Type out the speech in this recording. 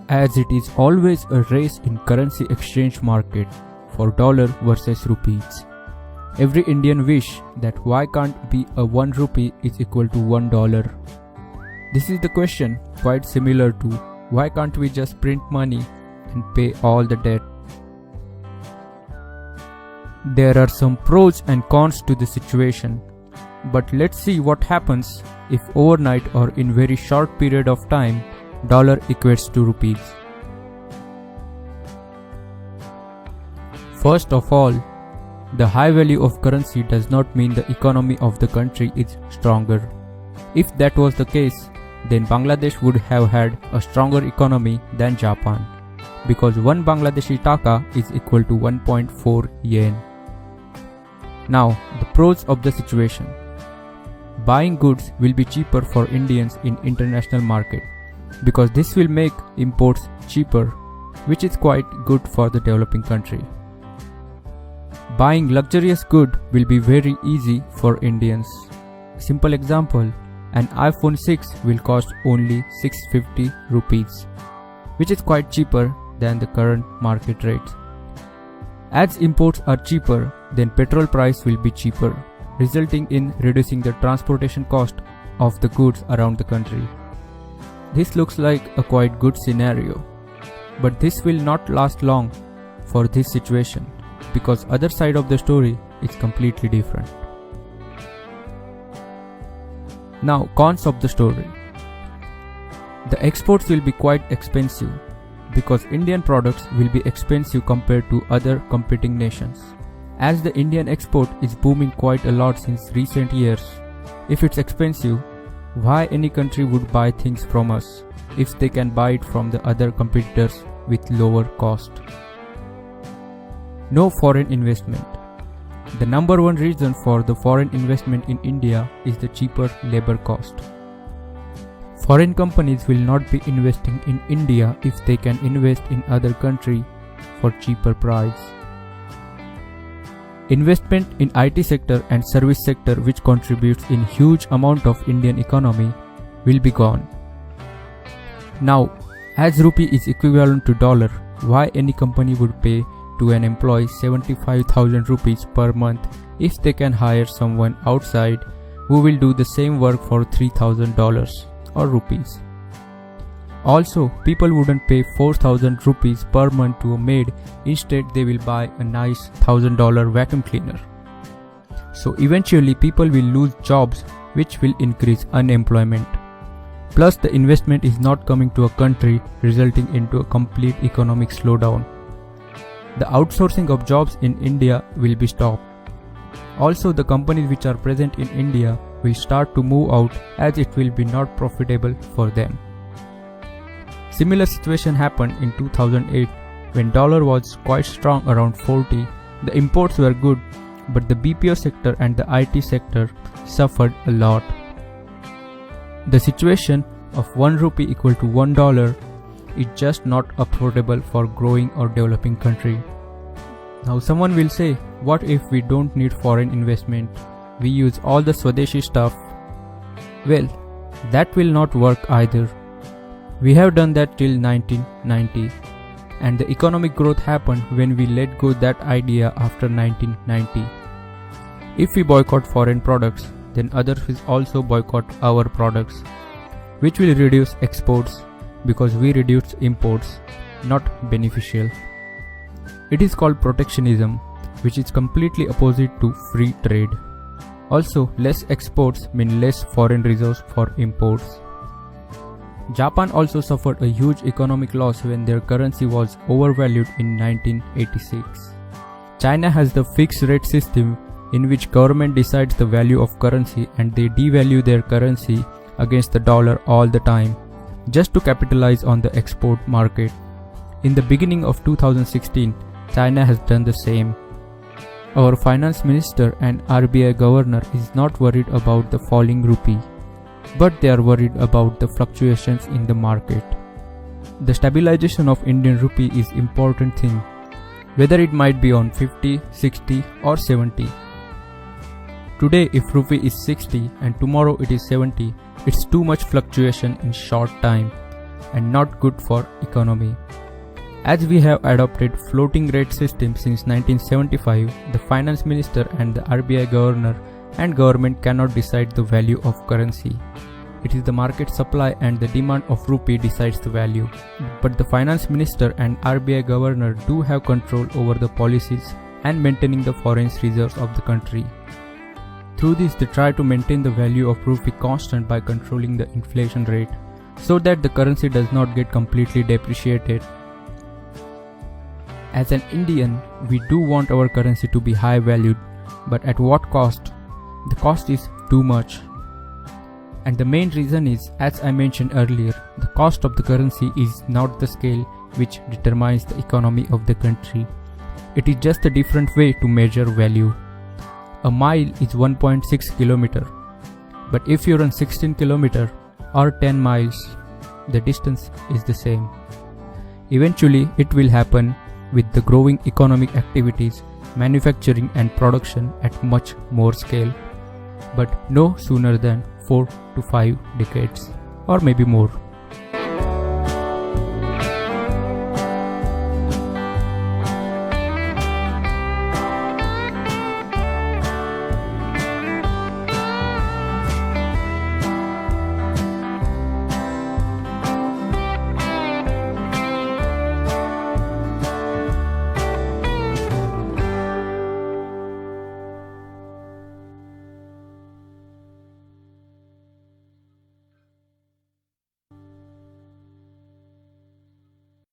as it is always a race in currency exchange market for dollar versus rupees. Every Indian wish that why can't be a 1 rupee is equal to $1. This is the question quite similar to why can't we just print money and pay all the debt. There are some pros and cons to the situation, but let's see what happens if overnight or in very short period of time dollar equates to rupees. First of all, the high value of currency does not mean the economy of the country is stronger. If that was the case, then Bangladesh would have had a stronger economy than Japan, because 1 Bangladeshi taka is equal to 1.4 yen. Now, the pros of the situation. Buying goods will be cheaper for Indians in international market, because this will make imports cheaper, which is quite good for the developing country. Buying luxurious good will be very easy for Indians. Simple example, an iPhone 6 will cost only 650 rupees, which is quite cheaper than the current market rate. As imports are cheaper, then petrol price will be cheaper, resulting in reducing the transportation cost of the goods around the country. This looks like a quite good scenario, but this will not last long for this situation, because other side of the story is completely different. Now, cons of the story. The exports will be quite expensive, because Indian products will be expensive compared to other competing nations. As the Indian export is booming quite a lot since recent years, if it's expensive, why any country would buy things from us if they can buy it from the other competitors with lower cost? No foreign investment. The number one reason for the foreign investment in India is the cheaper labor cost. Foreign companies will not be investing in India if they can invest in other country for cheaper price. Investment in IT sector and service sector, which contributes in huge amount of Indian economy, will be gone. Now, as rupee is equivalent to dollar, why any company would pay to an employee 75,000 rupees per month if they can hire someone outside who will do the same work for $3,000 or rupees? Also, people wouldn't pay 4,000 rupees per month to a maid, instead they will buy a nice $1,000 vacuum cleaner. So eventually people will lose jobs, which will increase unemployment. Plus the investment is not coming to a country, resulting into a complete economic slowdown. The outsourcing of jobs in India will be stopped. Also, the companies which are present in India will start to move out, as it will be not profitable for them. Similar situation happened in 2008 when dollar was quite strong around 40. The imports were good, but the BPO sector and the IT sector suffered a lot. The situation of 1 rupee equal to $1 is just not affordable for growing or developing country. Now someone will say, what if we don't need foreign investment? We use all the Swadeshi stuff. Well, that will not work either. We have done that till 1990, and the economic growth happened when we let go that idea after 1990. If we boycott foreign products, then others will also boycott our products, which will reduce exports because we reduce imports, not beneficial. It is called protectionism, which is completely opposite to free trade. Also, less exports mean less foreign reserves for imports. Japan also suffered a huge economic loss when their currency was overvalued in 1986. China has the fixed rate system in which government decides the value of currency and they devalue their currency against the dollar all the time, just to capitalize on the export market. In the beginning of 2016, China has done the same. Our finance minister and RBI governor is not worried about the falling rupee, but they are worried about the fluctuations in the market. The stabilization of Indian rupee is important thing, whether it might be on 50, 60 or 70. Today if rupee is 60 and tomorrow it is 70, it's too much fluctuation in short time. and not good for economy. As we have adopted floating rate system since 1975, the finance minister and the RBI governor and government cannot decide the value of currency. It is the market supply and the demand of rupee decides the value. But the finance minister and RBI governor do have control over the policies and maintaining the foreign reserves of the country. Through this, they try to maintain the value of rupee constant by controlling the inflation rate, so that the currency does not get completely depreciated. As an Indian, we do want our currency to be high valued, but at what cost? The cost is too much. And the main reason is, as I mentioned earlier, the cost of the currency is not the scale which determines the economy of the country. It is just a different way to measure value. A mile is 1.6 km, but if you run 16 km or 10 miles, the distance is the same. Eventually, it will happen with the growing economic activities, manufacturing and production at much more scale, but no sooner than 4 to 5 decades, or maybe more.